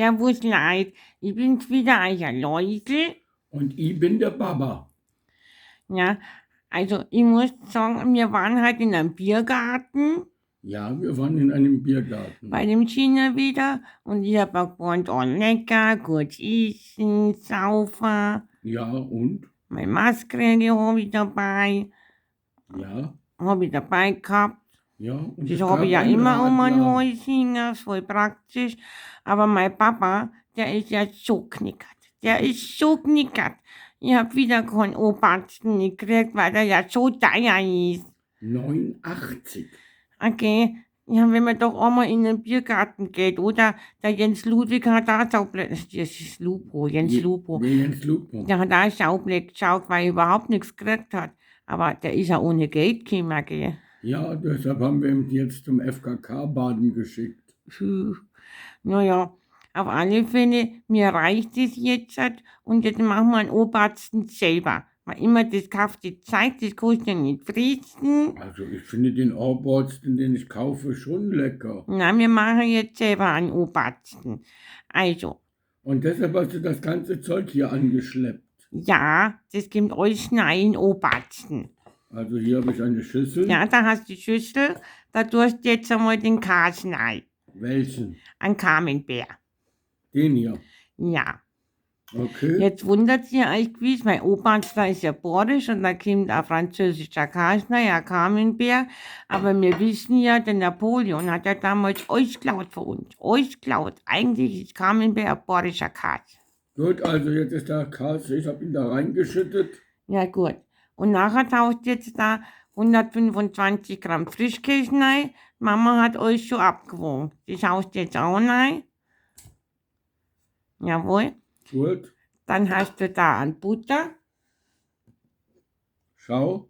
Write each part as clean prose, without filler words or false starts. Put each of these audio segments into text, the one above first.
Servus Leid, ich bin's wieder, euer Läusel. Und ich bin der Baba. Ja, also ich muss sagen, wir waren halt in einem Biergarten Ja, wir waren in einem Biergarten. bei dem China wieder und ich habe auch gemeint, oh lecker, gut essen, saufen. Ja, und? Meine Maske habe ich dabei, Ja, habe ich dabei gehabt. ja. Und Das es habe ich ja gab ein immer um meinen Radler. Hals hängen, ist voll praktisch. Aber mein Papa, der ist ja so knickert. Der ist so knickert. Ich habe wieder keinen Oberarzt gekriegt, weil der ja so teuer ist. 89. Okay, ja, wenn man doch einmal in den Biergarten geht, oder? Der Jens Ludwig hat da Schaublech, das ist Lupo, Jens Lupo. Der Jens Lupo. Der hat da Schaublech geschaut, weil er überhaupt nichts gekriegt hat. Aber der ist ja ohne Geld gekommen, gell? Ja, deshalb haben wir ihn jetzt zum FKK-Baden geschickt. Naja, auf alle Fälle, mir reicht es jetzt und jetzt machen wir einen Oberarzt selber. Weil immer das kauft die Zeit, das kostet ja nicht friesen. Also ich finde den Obersten, den ich kaufe, schon lecker. Na, wir machen jetzt selber einen Oberarzt. Also, Und deshalb hast du das ganze Zeug hier angeschleppt. ja, das gibt euch einen Oberarzt. Also hier habe ich eine Schüssel. Ja, da hast du die Schüssel, da tust du jetzt einmal den Kasen rein. Welchen? Ein Camembert. Den hier. Ja. Okay. Jetzt wundert ihr euch gewiss, mein Oberarzt, da ist ja Borisch und da kommt ein französischer Kassner, ja Camembert. Aber wir wissen ja, der Napoleon hat ja damals alles geklaut für uns. Alles geklaut. Eigentlich ist Camembert ein borischer Kass. Gut, also jetzt ist der Käse, ich habe ihn da reingeschüttet. Ja gut. Und nachher taucht jetzt da 125 Gramm Frischkäse rein. Mama hat euch schon abgewogen. Das haust jetzt auch rein. Jawohl. Gut. Dann hast du da an Butter. Schau,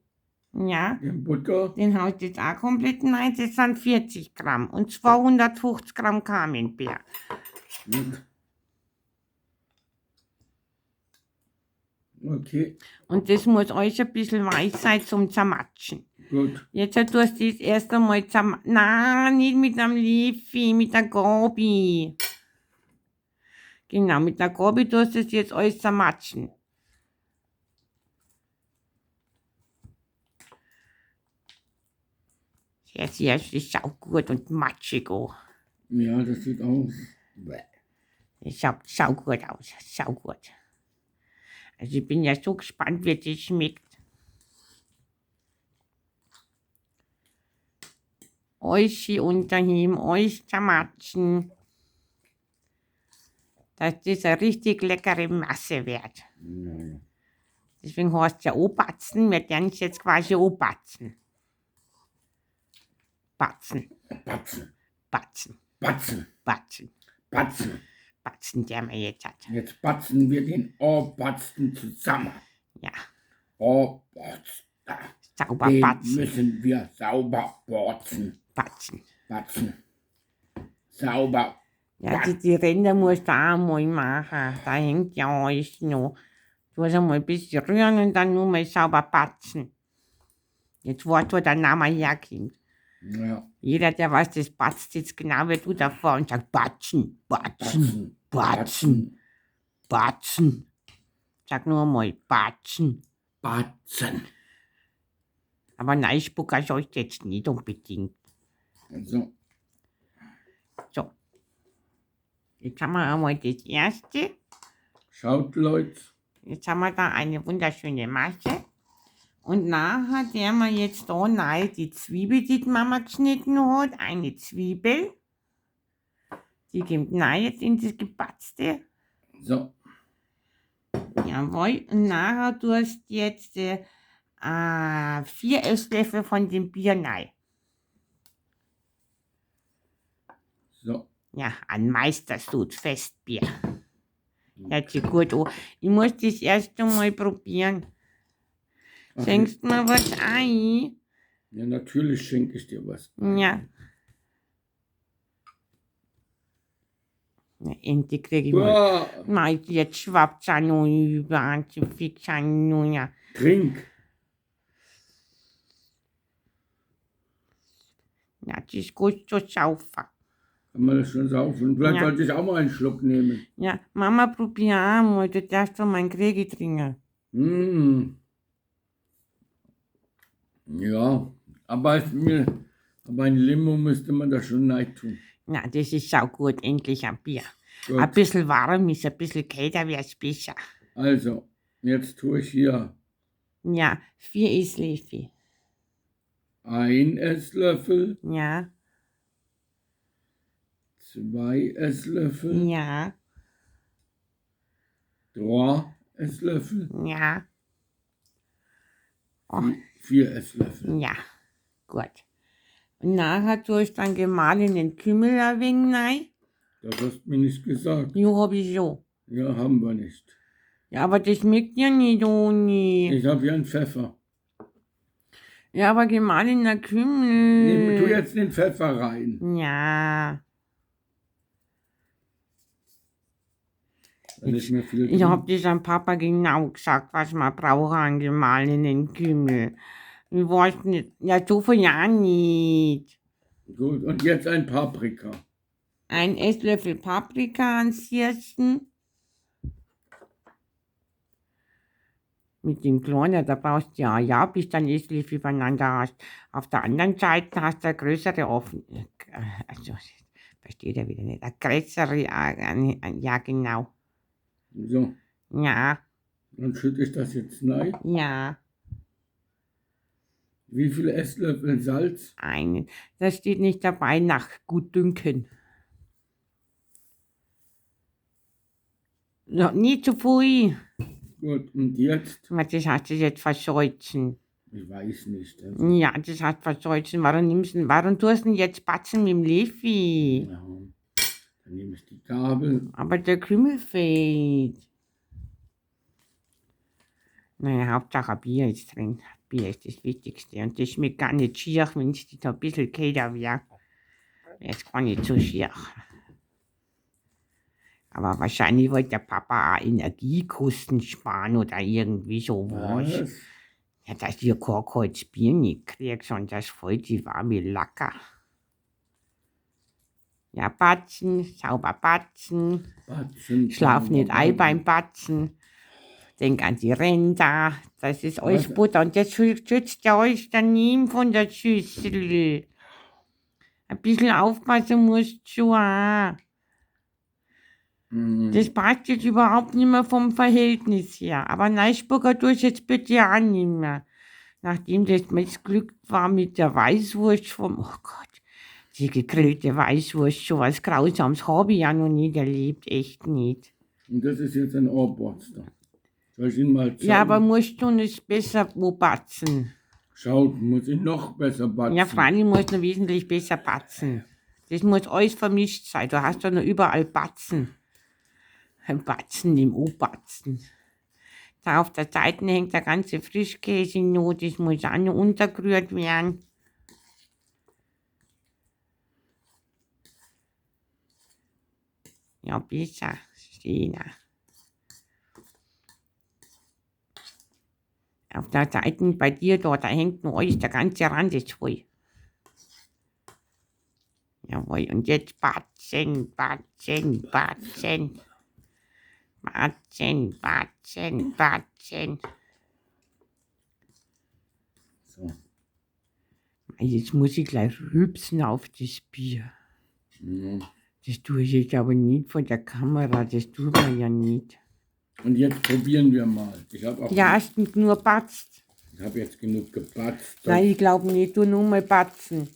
Ja. den Butter. Den haust du jetzt auch komplett rein. Das sind 40 Gramm. Und 250 Gramm Camembert. Gut. Okay, Und das muss euch ein bisschen weich sein zum Zermatschen. gut. Jetzt tust du das erst einmal zermatschen. Nein, nicht mit einem Löffel, mit der Gabi. Genau, mit der Gabi tust du das jetzt alles zermatschen. Sehr, das schaut gut und matschig auch. Ja, das sieht aus. Das schaut gut aus, schaut gut. Also ich bin ja so gespannt, wie das schmeckt. Euch hier unterheben, euch zermatschen. Dass das eine richtig leckere Masse wird. Ja. Deswegen heißt es ja Obatzen. Wir werden es jetzt quasi Obatzen. Batzen, Batzen, Batzen, Batzen, Batzen, Batzen. Batzen, der wir jetzt hat. Jetzt batzen wir den Ohrbatzen zusammen. Ja, Ohrbatzen. sauber Den batzen, müssen wir sauber botzen. batzen. Batzen. Sauber. Ja, die Ränder musst du auch mal machen. Da hängt ja alles noch. Du musst einmal ein bisschen rühren und dann nur mal sauber batzen. Jetzt weißt du, wo der Name herkommt. Ja. Jeder, der weiß, das batzt jetzt genau wie du davor und sagt Batzen, Batzen, Batzen, Batzen. Sag nur mal Batzen. Batzen. Aber Neispucker sollst du jetzt nicht unbedingt. Also, So. Jetzt haben wir einmal das erste. schaut, Leute. Jetzt haben wir da eine wunderschöne Masse. Und nachher werden wir jetzt da rein die Zwiebel, die Mama geschnitten hat. Eine Zwiebel. Die kommt rein jetzt in das Gebatzte. So, Jawohl. Und nachher tust du jetzt 4 Esslöffel von dem Bier rein. so. Ja, ein Meistersud Festbier. Hört sich gut an. Ich muss das erst einmal probieren. Ach, Schenkst du mir was ein? ja, natürlich schenke ich dir was. Ja. Na, endlich kriege ich mal. Boah, Mei, jetzt schwappt es noch über, zu fix an, ja. trink. Ja, das ist gut zu saufen. Kann man das schon saufen? Vielleicht Ja. sollte ich auch mal einen Schluck nehmen. Ja, Mama, probier einmal, du darfst von meinem Krieg trinken. Ja, aber ein Limo müsste man da schon rein tun. Na, das ist saugut, endlich ein Bier. Gut. Ein bisschen warm ist, ein bisschen kälter wäre es besser. Also, jetzt tue ich hier Ja, 4 Esslöffel. 1 Esslöffel, Ja, 2 Esslöffel, ja, 3 Esslöffel, ja. Oh, 4 Esslöffel. ja, gut. Und nachher tue ich dann gemahlenen Kümmel ein wenig rein. Das hast du mir nicht gesagt. Jo, hab ich so. Ja, haben wir nicht. Ja, aber das schmeckt ja nicht, Oni. Ich habe hier einen Pfeffer. Ja, aber gemahlener Tu Kümmel. jetzt den Pfeffer rein. Ja. Das ist mir viel Ich drin. hab das an Papa genau gesagt, was man braucht an gemahlenen Kümmel. Ich weiß nicht. Ja, so viel ja nicht. Gut, und jetzt ein Paprika. 1 Esslöffel Paprika ans ersten. Mit dem Kleinen, da brauchst du ja, bis du einen Esslöffel übereinander hast. Auf der anderen Seite hast du eine größere also, versteht er wieder nicht. Eine größere, ja, genau. So, Ja, dann schütte ich das jetzt rein. ja, Wie viele Esslöffel Salz? einen. Das steht nicht dabei, nach Gutdünken. Ja, nicht zu viel. Gut, und jetzt? Das hast du jetzt verscheuzen. Ich weiß nicht. Ja, das hast du verscheuzen. Warum tust du denn jetzt Batzen mit dem Löffel? Ja, dann nehme ich die Gabel. Aber der Kümmel fehlt. Naja, Hauptsache Bier ist drin. Bier ist das Wichtigste. Und das schmeckt gar nicht schier, wenn es ein bisschen kälter wäre. Jetzt gar nicht so schier. Aber wahrscheinlich wollte der Papa auch Energiekosten sparen oder irgendwie sowas. Was? Ja, dass ihr kein kaltes Bier nicht kriegt, sondern das voll die warme Lacker. Ja, Batzen, sauber Batzen. Batzen. Schlaf nicht ein beim Batzen. Denk an die Ränder. Das ist euch Was? Butter. Und das schützt ihr euch daneben von der Schüssel. Ein bisschen aufpassen musst du schon auch. Das passt jetzt überhaupt nicht mehr vom Verhältnis her. Aber Neisburger tue ich jetzt bitte auch nicht mehr. Nachdem das missglückt war mit der Weißwurst vom, oh Gott, die gegrillte Weißwurst, so was Grausames habe ich ja noch nie erlebt, echt nicht. Und das ist jetzt ein Ohrborster. Soll ich ihn mal zeigen? Ja, aber musst du nicht besser wo batzen? Schaut, muss ich noch besser batzen. Ja, freilich musst du wesentlich besser batzen. Das muss alles vermischt sein. Du hast doch noch überall Batzen. Ein Batzen im O-Batzen. Da auf der Seite hängt der ganze Frischkäse noch, das muss auch noch untergerührt werden. Ja, besser. Schöner. Auf der Seite bei dir dort, da hängt noch alles, der ganze Rand ist voll. Jawohl, und jetzt batzen, batzen, batzen. Batzen, batzen, batzen. So. Jetzt muss ich gleich rübsen auf das Bier. Ja. Das tue ich jetzt aber nicht von der Kamera, das tut man ja nicht. Und jetzt probieren wir mal. Ich habe auch Ja, hast du nur batzt? ich habe jetzt genug gebatzt. Nein, ich glaube nicht, du nur mal batzen.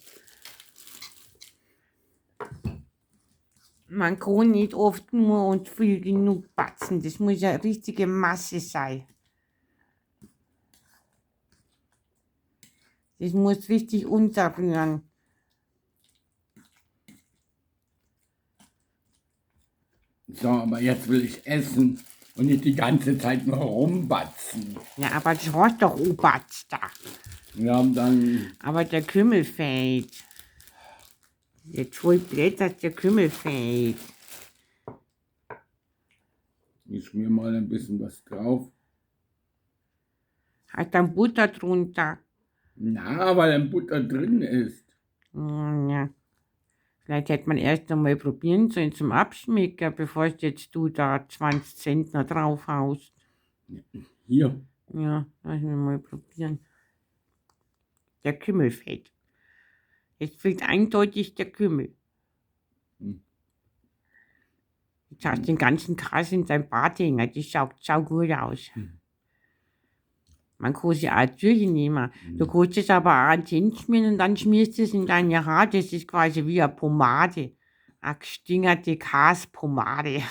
Man kann nicht oft nur und viel genug batzen. Das muss ja eine richtige Masse sein. Das muss richtig unterrühren. So, aber jetzt will ich essen und nicht die ganze Zeit nur rumbatzen. Ja, aber das hast doch batzt da. Ja, und dann, Aber der Kümmel fehlt. Jetzt voll blöd, dass der Kümmel fehlt. ich schmier mal ein bisschen was drauf. Hat dann Butter drunter. Na, weil ein Butter drin ist. Ja. Vielleicht hätte man erst einmal probieren sollen zum Abschmecken, bevor jetzt du da 20 Zentner draufhaust. Hier. Ja, lass mich mal probieren. Der Kümmel fehlt. Es fehlt eindeutig der Kümmel. Hm. Jetzt hast du den ganzen Gras in dein Bart hängen. Das schaut gut aus. Man kann sie auch durchnehmen. Du kannst es aber auch ans Hemd schmieren und dann schmierst du es in deine Haare. Das ist quasi wie eine Pomade. Eine gestingerte Gaspomade.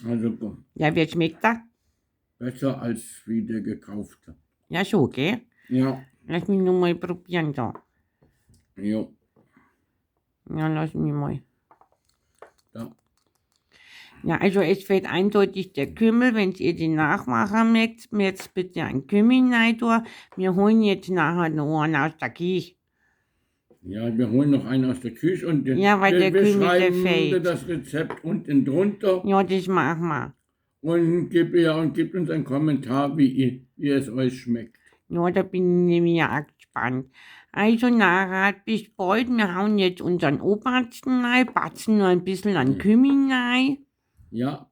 Also Ja, wie schmeckt das? besser als wie der gekaufte. Ja, schon, gell? Ja. Lass mich nur mal probieren da. Jo. Ja, lass mich mal. Da. Ja, also es fehlt eindeutig der Kümmel. Wenn ihr den nachmachen mögt, mir jetzt bitte ein Kümmel rein tun. Wir holen jetzt nachher noch einen aus der Küche. Ja, wir holen noch einen aus der Küche und Ja, weil der wir Kümmel, der schreiben fehlt. das Rezept unten drunter Ja, das machen wir. und gebt uns einen Kommentar, wie es euch schmeckt. Ja, da bin ich nämlich auch gespannt. Also, Nara, bis bald. Wir hauen jetzt unseren Obersten rein, batzen nur ein bisschen an Kümmel rein. Ja.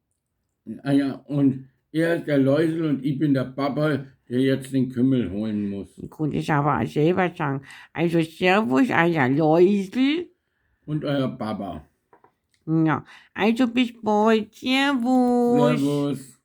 Ah ja, und er ist der Läusel und ich bin der Papa, der jetzt den Kümmel holen muss. Ich konnte es aber auch selber sagen. Also, Servus, euer Läusel. Und euer Papa. Ja, also bis bald. Servus. Servus.